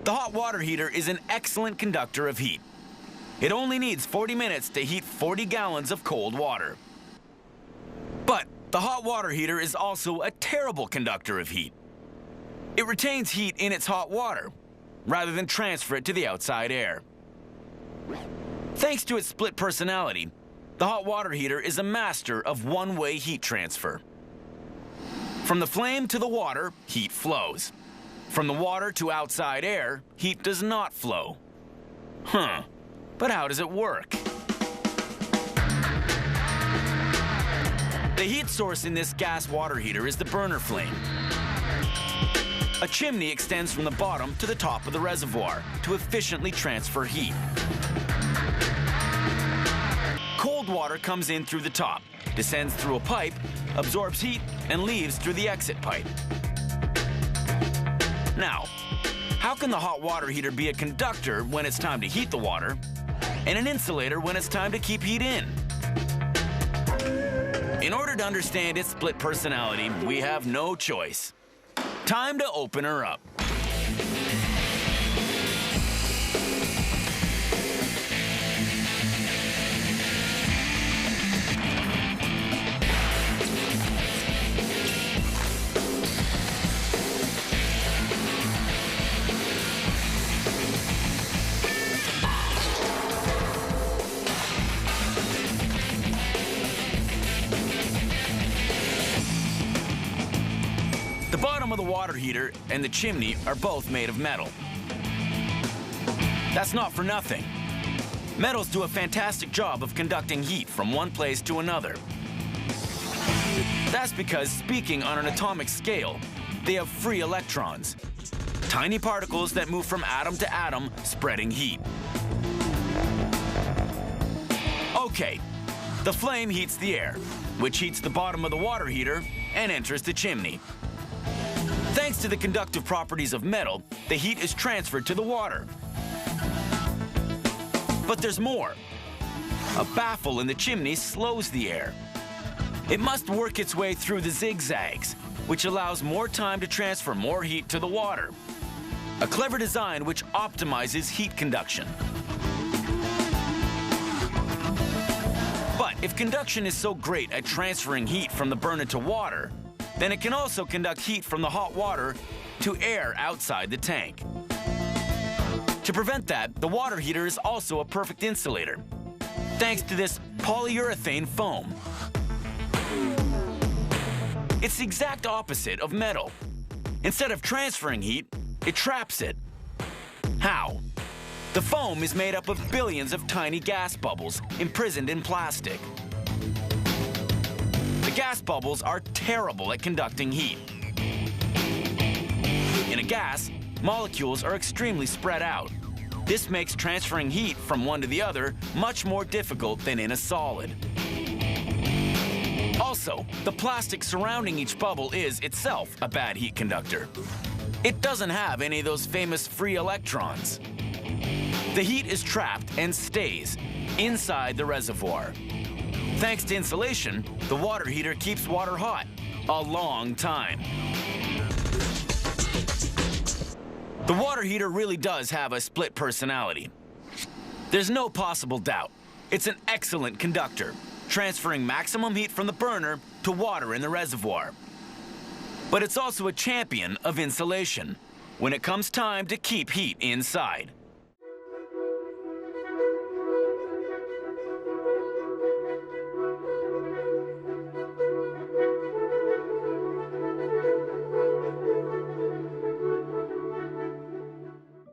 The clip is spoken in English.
The hot water heater is an excellent conductor of heat. It only needs 40 minutes to heat 40 gallons of cold water. But the hot water heater is also a terrible conductor of heat. It retains heat in its hot water, rather than transfer it to the outside air. Thanks to its split personality, the hot water heater is a master of one-way heat transfer. From the flame to the water, heat flows. From the water to outside air, heat does not flow. But how does it work? The heat source in this gas water heater is the burner flame. A chimney extends from the bottom to the top of the reservoir to efficiently transfer heat. Cold water comes in through the top, descends through a pipe, absorbs heat, and leaves through the exit pipe. Now, how can the hot water heater be a conductor when it's time to heat the water, and an insulator when it's time to keep heat in? In order to understand its split personality, we have no choice. Time to open her up. The bottom of the water heater and the chimney are both made of metal. That's not for nothing. Metals do a fantastic job of conducting heat from one place to another. That's because, speaking on an atomic scale, they have free electrons, tiny particles that move from atom to atom, spreading heat. Okay, the flame heats the air, which heats the bottom of the water heater and enters the chimney. Thanks to the conductive properties of metal, the heat is transferred to the water. But there's more. A baffle in the chimney slows the air. It must work its way through the zigzags, which allows more time to transfer more heat to the water. A clever design which optimizes heat conduction. But if conduction is so great at transferring heat from the burner to water, then it can also conduct heat from the hot water to air outside the tank. To prevent that, the water heater is also a perfect insulator, thanks to this polyurethane foam. It's the exact opposite of metal. Instead of transferring heat, it traps it. How? The foam is made up of billions of tiny gas bubbles imprisoned in plastic. The gas bubbles are terrible at conducting heat. In a gas, molecules are extremely spread out. This makes transferring heat from one to the other much more difficult than in a solid. Also, the plastic surrounding each bubble is itself a bad heat conductor. It doesn't have any of those famous free electrons. The heat is trapped and stays inside the reservoir. Thanks to insulation, the water heater keeps water hot a long time. The water heater really does have a split personality. There's no possible doubt. It's an excellent conductor, transferring maximum heat from the burner to water in the reservoir. But it's also a champion of insulation when it comes time to keep heat inside.